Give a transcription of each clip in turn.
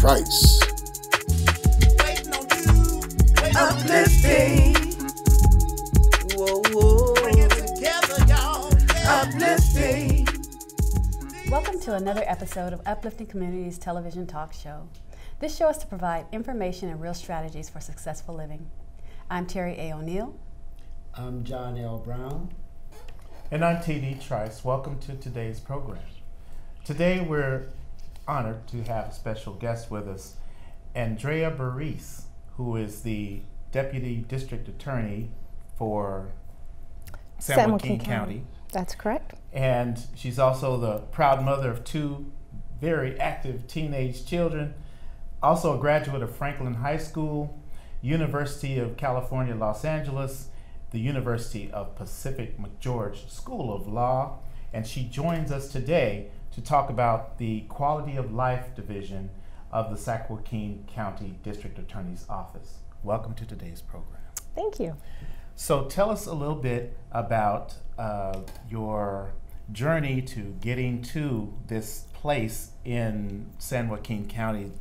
Trice. Uplifting. Whoa, whoa. Bring it together, y'all. Uplifting. Welcome to another episode of Uplifting Communities Television Talk Show. This show is to provide information and real strategies for successful living. I'm Terry A. O'Neill. I'm John L. Brown. And I'm T.D. Trice. Welcome to today's program. Today we're honored to have a special guest with us, Andrea Burrise, who is the Deputy District Attorney for San Joaquin County. That's correct. And she's also the proud mother of two very active teenage children, also a graduate of Franklin High School, University of California, Los Angeles, the University of Pacific McGeorge School of Law, and she joins us today to talk about the Quality of Life Division of the San Joaquin County District Attorney's Office. Welcome to today's program. Thank you. So tell us a little bit about your journey to getting to this place in San Joaquin County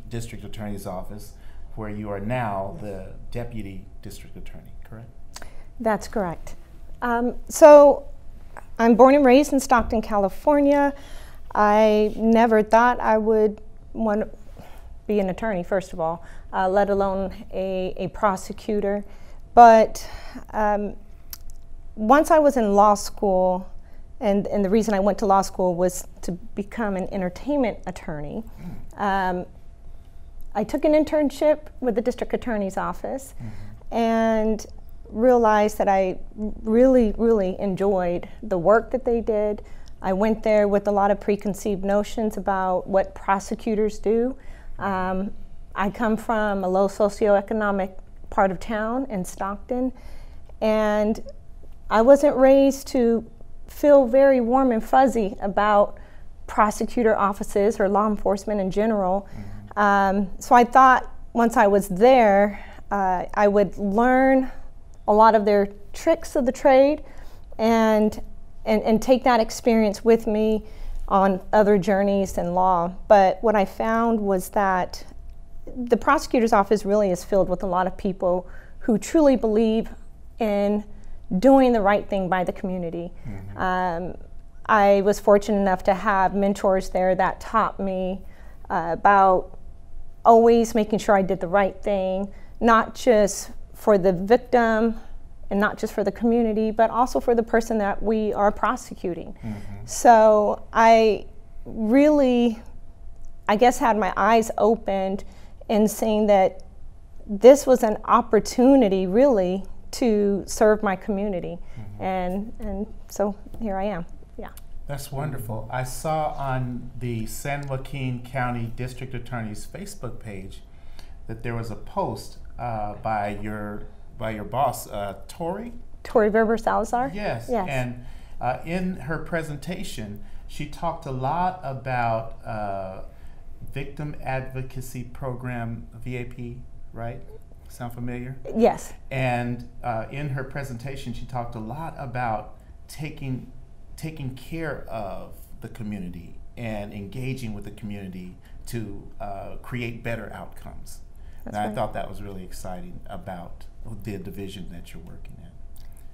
District Attorney's Office, where you are now the Deputy District Attorney, correct? That's correct. So I'm born and raised in Stockton, California. I never thought I would want to be an attorney, first of all, let alone a prosecutor. But once I was in law school, and the reason I went to law school was to become an entertainment attorney. I took an internship with the district attorney's office and realized that I really enjoyed the work that they did. I went there with a lot of preconceived notions about what prosecutors do. I come from a low socioeconomic part of town in Stockton, and I wasn't raised to feel very warm and fuzzy about prosecutor offices or law enforcement in general. So I thought once I was there, I would learn a lot of their tricks of the trade and take that experience with me on other journeys in law. But what I found was that the prosecutor's office really is filled with a lot of people who truly believe in doing the right thing by the community. I was fortunate enough to have mentors there that taught me about always making sure I did the right thing, not just for the victim and not just for the community, but also for the person that we are prosecuting. So I really, I guess, had my eyes opened in seeing that this was an opportunity really to serve my community. And so here I am, yeah. That's wonderful. I saw on the San Joaquin County District Attorney's Facebook page that there was a post by your boss, Tori Verber Salazar? Yes. And in her presentation, she talked a lot about Victim Advocacy Program, VAP, right? Sound familiar? Yes. And in her presentation, she talked a lot about taking care of the community and engaging with the community to create better outcomes. And I thought that was really exciting about the division that you're working in.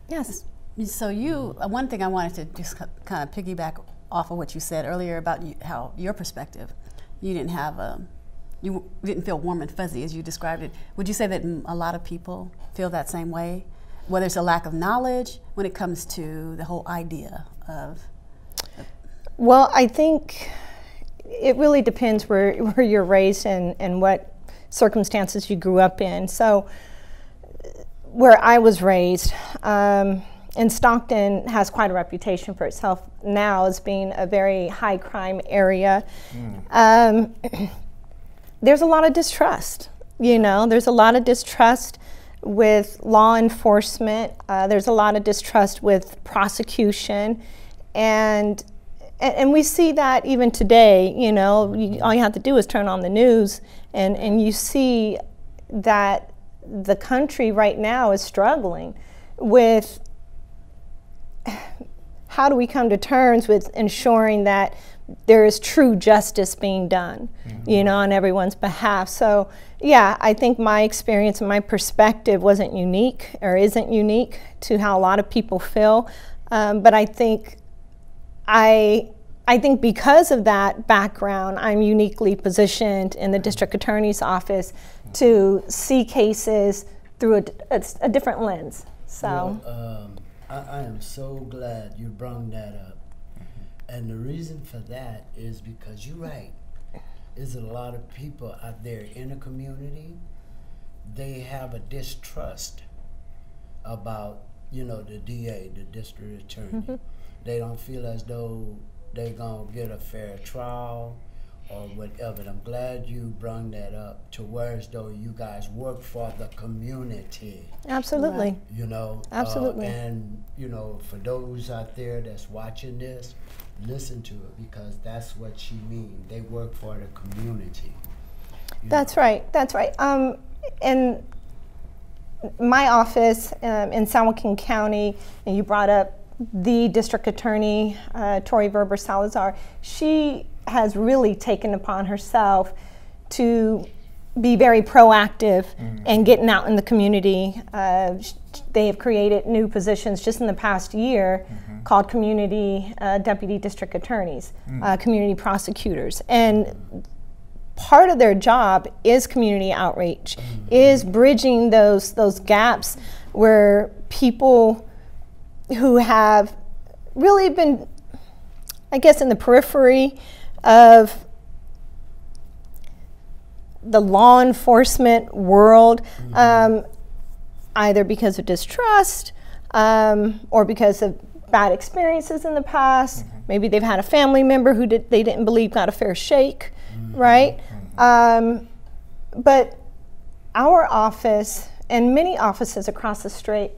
Yes. So one thing I wanted to just kind of piggyback off of what you said earlier about how your perspective, you didn't have you didn't feel warm and fuzzy as you described it. Would you say that a lot of people feel that same way? Whether it's a lack of knowledge when it comes to the whole idea of? Well, I think it really depends where you're raised and what circumstances you grew up in. So where I was raised, and Stockton has quite a reputation for itself now as being a very high crime area. There's a lot of distrust, there's a lot of distrust with law enforcement. There's a lot of distrust with prosecution, and we see that even today. All you have to do is turn on the news, and you see that the country right now is struggling with how do we come to terms with ensuring that there is true justice being done, you know, on everyone's behalf. So yeah, I think my experience and my perspective wasn't unique or isn't unique to how a lot of people feel. But I think because of that background, I'm uniquely positioned in the district attorney's office to see cases through a different lens. So Well, I am so glad you brought that up. And the reason for that is because you're right. There's a lot of people out there in the community, they have a distrust about, you know, the DA, the district attorney. They don't feel as though they're gonna get a fair trial or whatever. And I'm glad you brought that up to where as though you guys work for the community. absolutely. You know, Absolutely. and you know, for those out there that's watching this, listen to it, because that's what she means. They work for the community. That's right. That's right. In my office in San Joaquin County, and you brought up the district attorney, Tori Verber Salazar. She has really taken upon herself to be very proactive and getting out in the community. They have created new positions just in the past year called community deputy district attorneys, community prosecutors. And part of their job is community outreach, is bridging those gaps where people who have really been, I guess, in the periphery of the law enforcement world, either because of distrust or because of bad experiences in the past. Maybe they've had a family member who they didn't believe got a fair shake, right? But our office and many offices across the state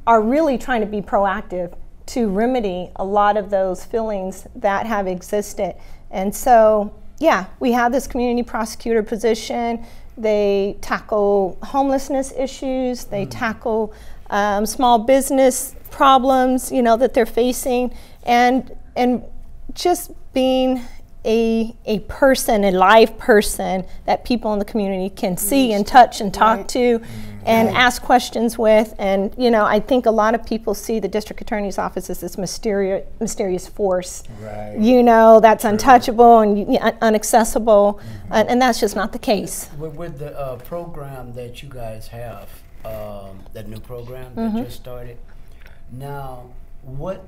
are really trying to be proactive to remedy a lot of those feelings that have existed. And so, yeah, we have this community prosecutor position. They tackle homelessness issues. They tackle small business problems, you know, that they're facing, and just being a person, a live person that people in the community can see and touch and talk to and ask questions with. And, you know, I think a lot of people see the district attorney's office as this mysterious force, you know, that's untouchable and inaccessible, and that's just not the case. With the program that you guys have, that new program that just started, now what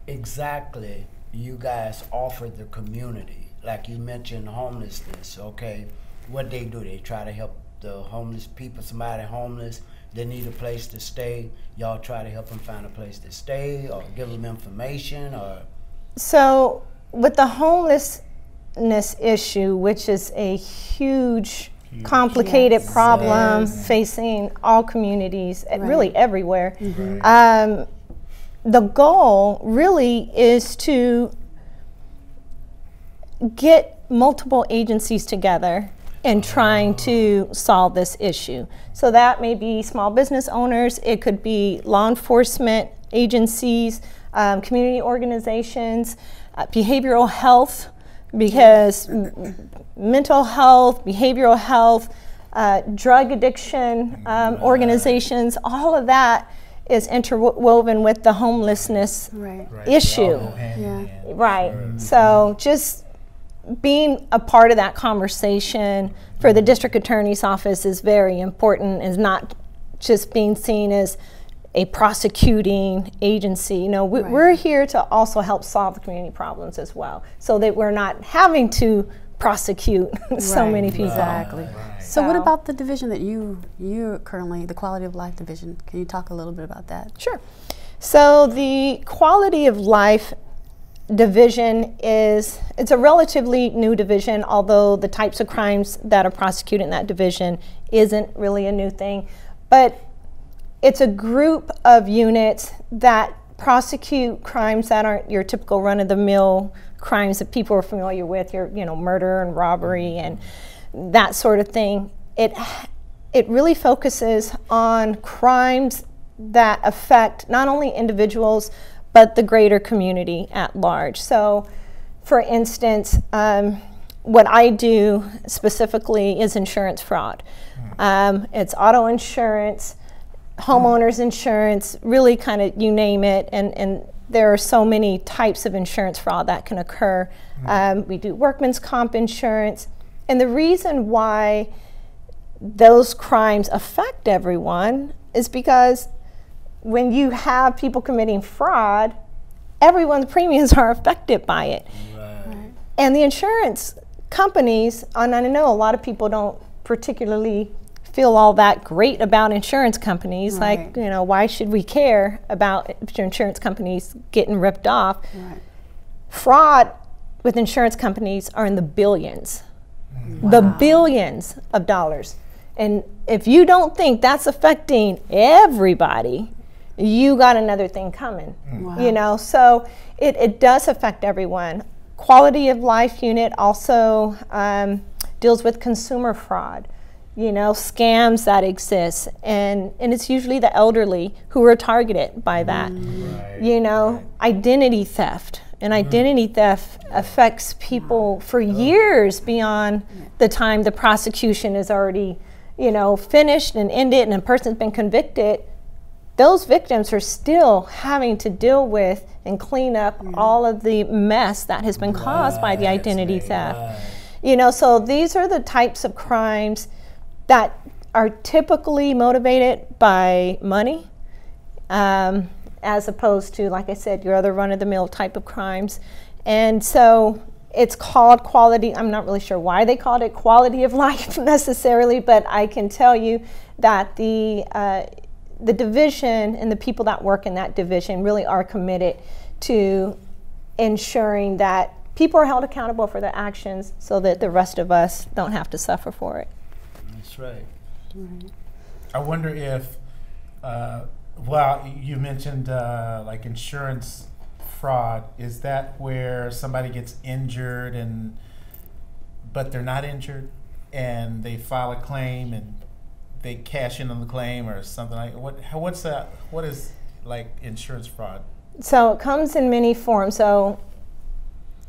exactly you guys offer the community? Like you mentioned homelessness, okay? What they do, they try to help the homeless people, somebody homeless, they need a place to stay. Y'all try to help them find a place to stay or give them information, or? So with the homelessness issue, which is a huge complicated problem facing all communities, really everywhere, the goal really is to get multiple agencies together and trying to solve this issue. So that may be small business owners, it could be law enforcement agencies, community organizations, behavioral health, because mental health, behavioral health, drug addiction organizations, all of that is interwoven with the homelessness issue. So just being a part of that conversation for the district attorney's office is very important, is not just being seen as a prosecuting agency. You know, we're here to also help solve the community problems as well, so that we're not having to prosecute so many people. So what about the division that you're currently, the Quality of Life division? Can you talk a little bit about that? Sure. So the Quality of Life division it's a relatively new division, although the types of crimes that are prosecuted in that division isn't really a new thing. But it's a group of units that prosecute crimes that aren't your typical run-of-the-mill crimes that people are familiar with, your murder and robbery and that sort of thing. It really focuses on crimes that affect not only individuals, but the greater community at large. So, for instance, what I do specifically is insurance fraud. It's auto insurance, homeowners insurance, really kind of you name it, and there are so many types of insurance fraud that can occur. We do workman's comp insurance, and the reason why those crimes affect everyone is because when you have people committing fraud, everyone's premiums are affected by it. Right. And the insurance companies, and I know a lot of people don't particularly feel all that great about insurance companies. Right. Like, you know, why should we care about insurance companies getting ripped off? Right. Fraud with insurance companies are in the billions. Wow. The billions of dollars. And if you don't think that's affecting everybody, you got another thing coming. Wow. You know, so it does affect everyone. Quality of Life unit also deals with consumer fraud, you know, scams that exist, and it's usually the elderly who are targeted by that. Right. You know, identity theft. And identity theft affects people for years beyond the time the prosecution is already, you know, finished and ended and a person's been convicted. Those victims are still having to deal with and clean up all of the mess that has been caused by the identity theft. Right. You know, so these are the types of crimes that are typically motivated by money, as opposed to, like I said, your other run-of-the-mill type of crimes. And so it's called quality. I'm not really sure why they called it quality of life necessarily, but I can tell you that the division and the people that work in that division really are committed to ensuring that people are held accountable for their actions so that the rest of us don't have to suffer for it. That's right. I wonder if, well, you mentioned like insurance fraud. Is that where somebody gets injured but they're not injured and they file a claim and they cash in on the claim or something like what's that? What is like insurance fraud? So it comes in many forms. So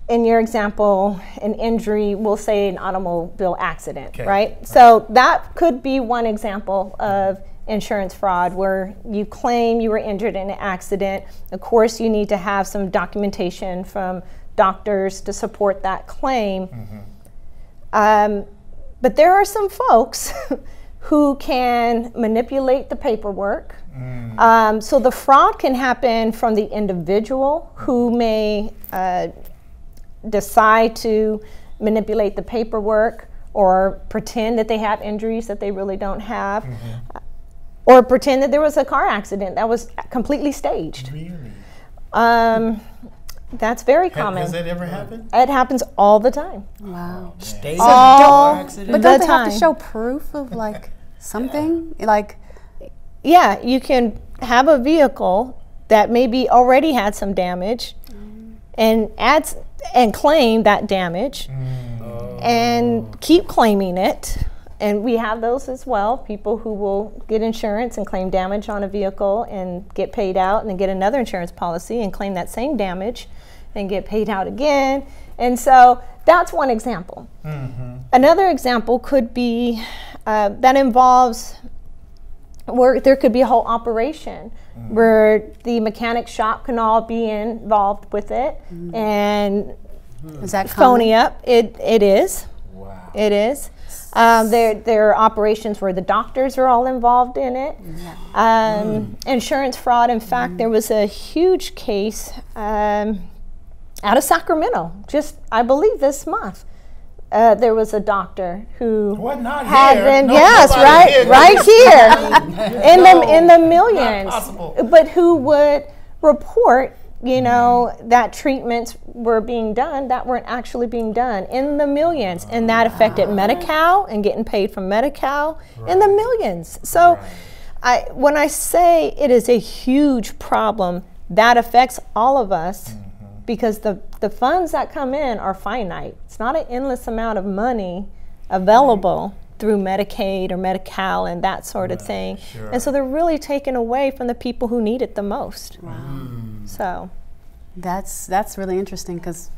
in your example, an injury, we'll say an automobile accident, Okay. right? So that could be one example of insurance fraud where you claim you were injured in an accident. Of course, you need to have some documentation from doctors to support that claim. But there are some folks who can manipulate the paperwork. So the fraud can happen from the individual who may decide to manipulate the paperwork or pretend that they have injuries that they really don't have, or pretend that there was a car accident that was completely staged. Really? That's very common. Has that ever happened? It happens all the time. Wow. Staged All accident. But the don't they have to time. show proof of like something? Like, Yeah, you can have a vehicle that maybe already had some damage and claim that damage and keep claiming it. And we have those as well, people who will get insurance and claim damage on a vehicle and get paid out and then get another insurance policy and claim that same damage and get paid out again. And so that's one example. Another example could be that involves where there could be a whole operation where the mechanic shop can all be involved with it and is that phony up. It is. Wow. It is. There are operations where the doctors are all involved in it. Insurance fraud. In fact, there was a huge case out of Sacramento, just I believe this month. There was a doctor who Not had here. been, No, yes, nobody right here. here, in the millions, possible. but who would report, you know, that treatments were being done that weren't actually being done in the millions, and that affected Medi-Cal and getting paid from Medi-Cal in the millions. So, when I say it is a huge problem, that affects all of us. Because the funds that come in are finite. It's not an endless amount of money available through Medicaid or Medi-Cal and that sort of thing. Sure. And so they're really taken away from the people who need it the most. Wow. So That's really interesting, because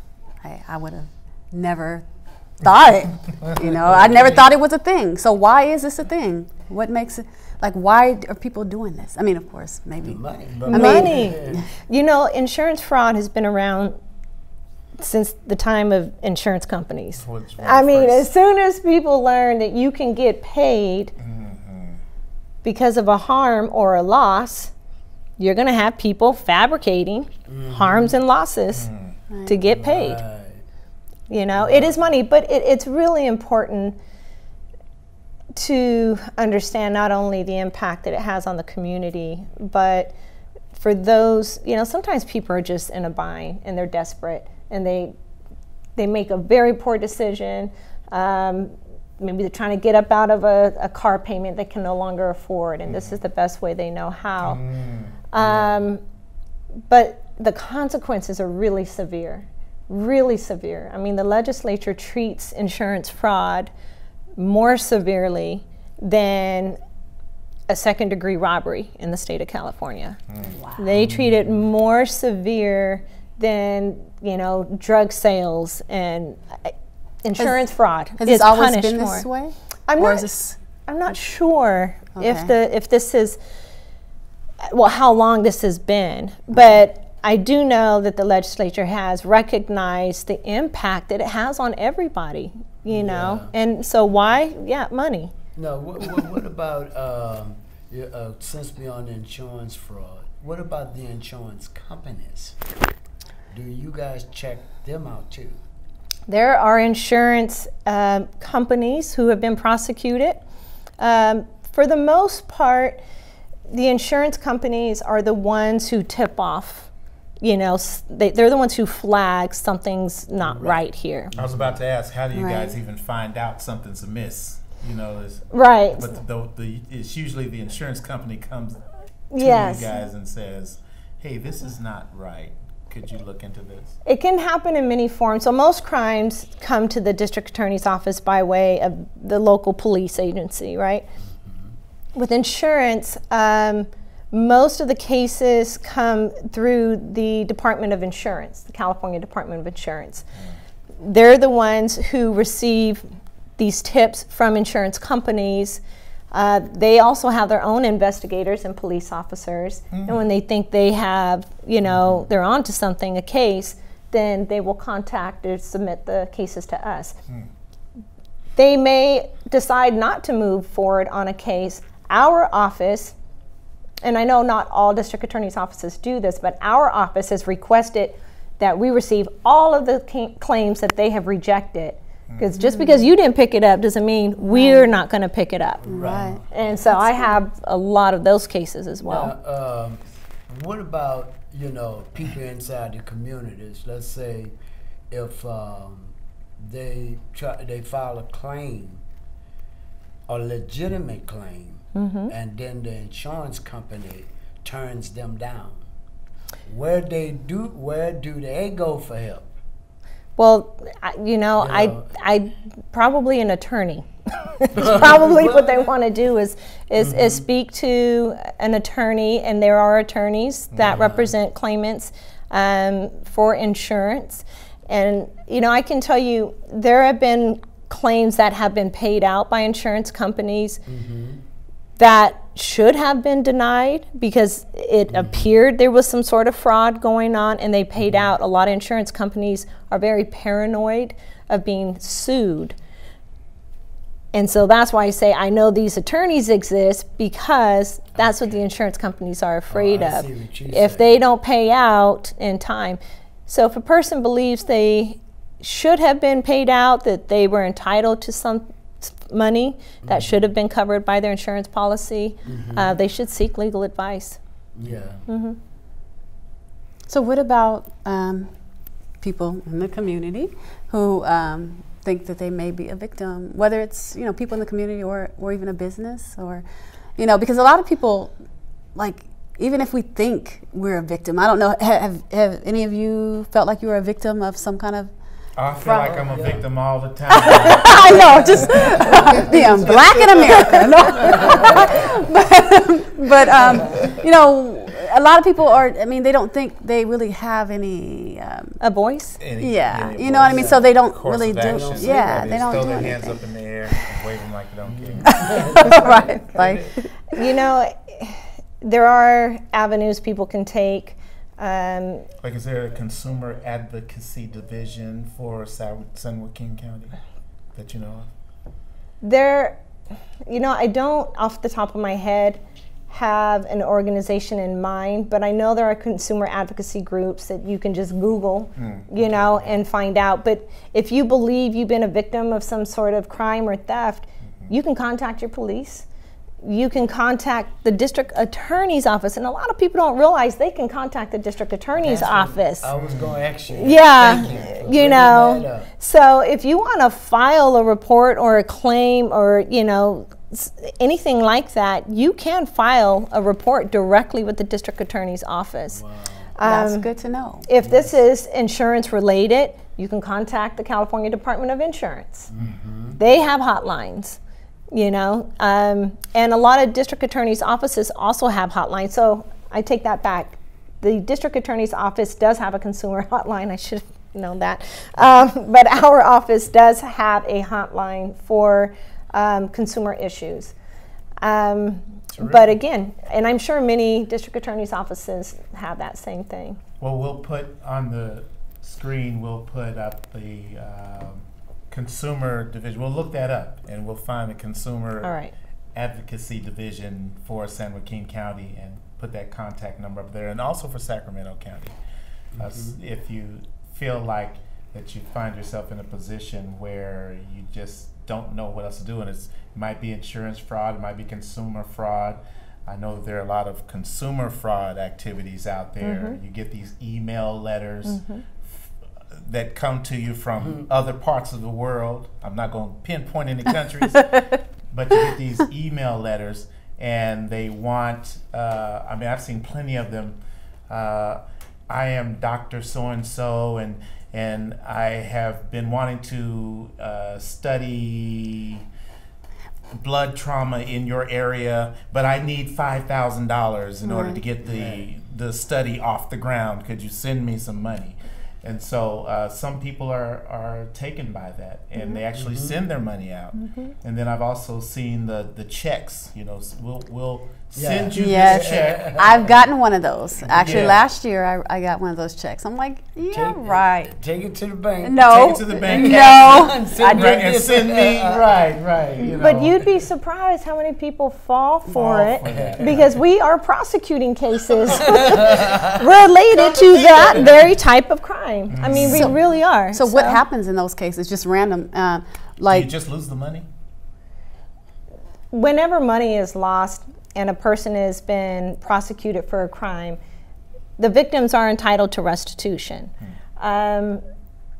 I would have never thought it. You know, I never thought it was a thing. So why is this a thing? What makes it, like, why are people doing this? I mean, of course, maybe. money. You know, insurance fraud has been around since the time of insurance companies. I mean, as soon as people learn that you can get paid because of a harm or a loss, you're going to have people fabricating harms and losses to get paid. You know, it is money, but it's really important to understand not only the impact that it has on the community, but for those, you know, sometimes people are just in a bind and they're desperate and they make a very poor decision. Maybe they're trying to get up out of a car payment they can no longer afford, and this is the best way they know how. But the consequences are really severe, really severe. I mean, the legislature treats insurance fraud more severely than a second-degree robbery in the state of California. Wow. They treat it more severe than, you know, drug sales and insurance fraud. Has it always been this way? I'm not sure if this is, well, how long this has been, but I do know that the legislature has recognized the impact that it has on everybody, you know, and so why? Yeah, money. No, what about, since we're on insurance fraud, what about the insurance companies? Do you guys check them out too? There are insurance companies who have been prosecuted. For the most part, the insurance companies are the ones who tip off. You know, they're the ones who flag something's not right here. I was about to ask, how do you guys even find out something's amiss? You know, right. But it's usually the insurance company comes to you guys and says, hey, this is not right. Could you look into this? It can happen in many forms. So most crimes come to the district attorney's office by way of the local police agency, right? With insurance, most of the cases come through the Department of Insurance, the California Department of Insurance. They're the ones who receive these tips from insurance companies. They also have their own investigators and police officers. And when they think they have, you know, they're onto something, a case, then they will contact or submit the cases to us. They may decide not to move forward on a case. Our office, and I know not all district attorney's offices do this, but our office has requested that we receive all of the claims that they have rejected. Because just because you didn't pick it up doesn't mean we're not going to pick it up. Right. And so I have a lot of those cases as well. Now, what about, you know, people inside the communities? Let's say if they file a claim, a legitimate claim, and then the insurance company turns them down. Where do they go for help? Well, you know, I probably an attorney. It's probably what they want to do is speak to an attorney, and there are attorneys that represent claimants for insurance. And, you know, I can tell you there have been claims that have been paid out by insurance companies that should have been denied because it appeared there was some sort of fraud going on, and they paid out. A lot of insurance companies are very paranoid of being sued. And so that's why I say I know these attorneys exist, because that's what the insurance companies are afraid of. If they don't pay out in time. So if a person believes they should have been paid out, that they were entitled to some money that should have been covered by their insurance policy, they should seek legal advice. So what about people in the community who think that they may be a victim, whether it's, you know, people in the community or even a business, or, you know, because a lot of people, like, even if we think we're a victim, I don't know, have any of you felt like you were a victim of some kind of I feel like I'm a victim all the time. I know, just being black in America. No. but you know, a lot of people are. I mean, they don't think they really have any a voice. Yeah, you know what I mean. So they don't really do. Action. Yeah, they don't throw do their anything. hands up in the air and wave them like they don't care. right. You know, there are avenues people can take. Like, is there a consumer advocacy division for San Joaquin County that you know of? There, you know, I don't off the top of my head have an organization in mind, but I know there are consumer advocacy groups that you can just Google, you know, and find out. But if you believe you've been a victim of some sort of crime or theft, you can contact your police. You can contact the district attorney's office, and a lot of people don't realize they can contact the district attorney's office. I was going to ask you. Yeah, you know, so if you want to file a report or a claim or, you know, anything like that, you can file a report directly with the district attorney's office. Wow. That's good to know. If this is insurance related, you can contact the California Department of Insurance. They have hotlines. You know, and a lot of district attorney's offices also have hotlines. So I take that back. The district attorney's office does have a consumer hotline. I should have known that. But our office does have a hotline for consumer issues. But again, and I'm sure many district attorney's offices have that same thing. Well, we'll put on the screen, we'll put up the consumer division. We'll look that up and we'll find the consumer advocacy division for San Joaquin County and put that contact number up there, and also for Sacramento County. If you feel like that you find yourself in a position where you just don't know what else to do, and it might be insurance fraud, it might be consumer fraud. I know that there are a lot of consumer fraud activities out there. You get these email letters that come to you from other parts of the world. I'm not going to pinpoint any countries, but you get these email letters and they want, I mean, I've seen plenty of them. I am Dr. So-and-so and I have been wanting to study blood trauma in your area, but I need $5,000 in order to get the study off the ground. Could you send me some money? And so some people are taken by that, and they actually send their money out. And then I've also seen the checks. You know, we'll send you this check. I've gotten one of those. Actually, last year I got one of those checks. I'm like, right. Take it to the bank. No. Take it to the bank. No. I And send me, right. You know. But you'd be surprised how many people fall for it because we are prosecuting cases related to that very type of crime. I mean, we really are. So what happens in those cases? Just random, like you just lose the money? Whenever money is lost and a person has been prosecuted for a crime, the victims are entitled to restitution. And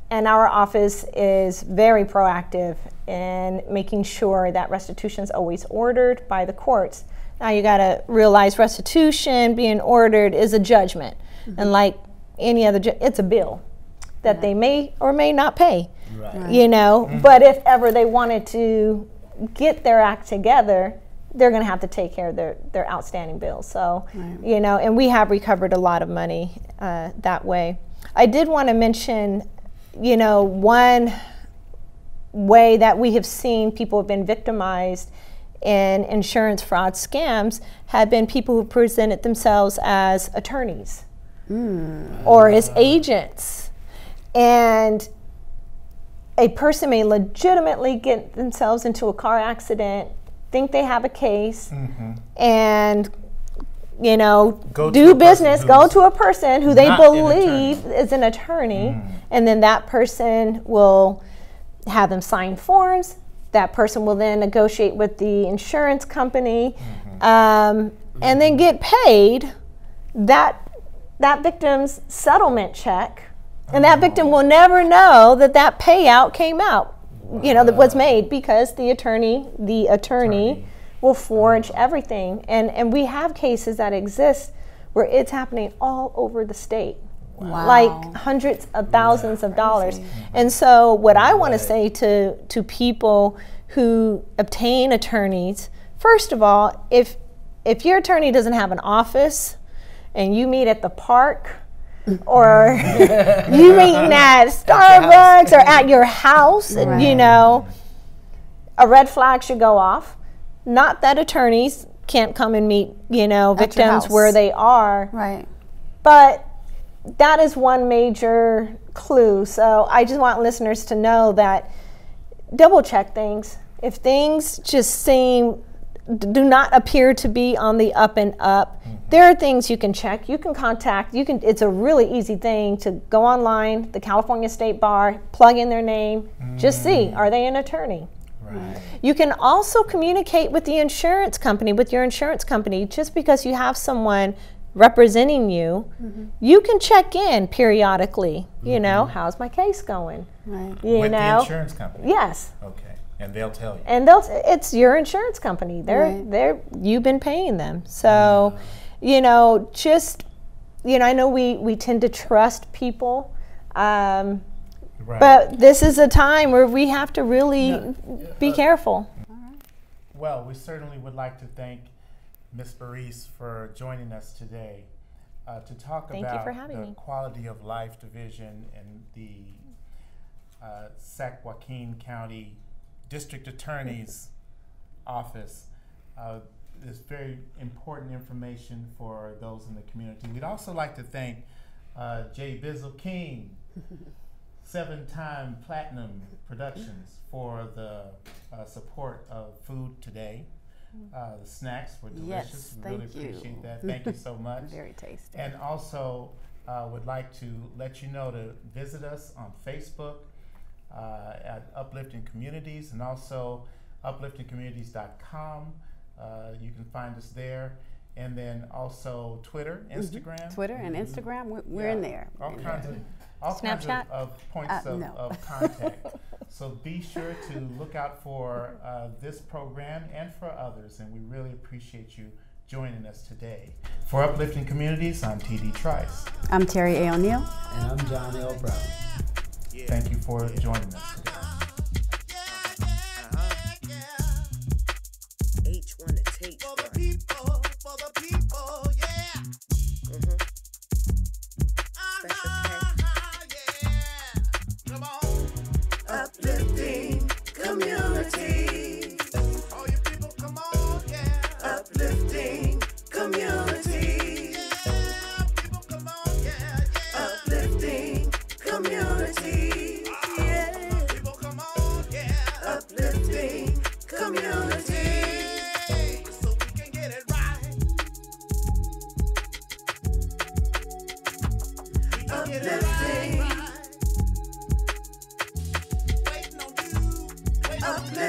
our office is very proactive in making sure that restitution is always ordered by the courts. Now you got to realize restitution being ordered is a judgment. And like any other, it's a bill that they may or may not pay. You know, but if ever they wanted to get their act together, they're going to have to take care of their outstanding bills. So, you know, and we have recovered a lot of money that way. I did want to mention, you know, one way that we have seen people have been victimized in insurance fraud scams have been people who presented themselves as attorneys or as agents. And a person may legitimately get themselves into a car accident, think they have a case, and, you know, do business, go to a person who they believe is an attorney, and then that person will have them sign forms. That person will then negotiate with the insurance company, and then get paid that victim's settlement check. And that victim will never know that payout came out, you know, that was made because the attorney will forge everything. And we have cases that exist where it's happening all over the state. Wow. like hundreds of thousands of dollars. And so what I want to say to people who obtain attorneys, first of all, if your attorney doesn't have an office and you meet at the park, or you meeting at Starbucks or at your house, Right. you know, a red flag should go off. Not that attorneys can't come and meet, you know, At your victims house. where they are, Right. but that is one major clue. So I just want listeners to know that double check things. If things just do not appear to be on the up and up, there are things you can check. You can contact, it's a really easy thing to go online, the California State Bar, plug in their name, just see, are they an attorney? Right. You can also communicate with the insurance company, with your insurance company. Just because you have someone representing you, you can check in periodically. You know, how's my case going? Right. You With know, the insurance company? yes. Okay. And they'll tell you. And it's your insurance company. You've been paying them. So, you know, I know we tend to trust people. Right. But this is a time where we have to really be careful. Well, we certainly would like to thank Ms. Burrise for joining us today to talk Thank you about for having the me. Quality of Life Division and the San Joaquin County District Attorney's Office. It's very important information for those in the community. We'd also like to thank J. Bizzle King, 7-time Platinum Productions, for the support of food today. The snacks were delicious. Yes, We really thank you. appreciate that. Thank you so much. Very tasty. And also would like to let you know to visit us on Facebook at Uplifting Communities, and also upliftingcommunities.com. You can find us there. And then also Twitter, Instagram. Twitter and Instagram, we're in there. All And, kinds Snapchat? of points no. of contact. So be sure to look out for this program and for others, and we really appreciate you joining us today. For Uplifting Communities, I'm T.D. Trice. I'm Terry A. O'Neill. And I'm John L. Brown. Thank you for joining us today. H1 to tape. For the people, yeah. Yeah. Come on. Uplifting community. All you people, come on, yeah. Uplifting community. Yeah, people, come on, yeah. Uplifting community. Yeah. People, come on, yeah. Uplifting community. So we can get it right. We can get it right. Waiting on you. Waiting on you.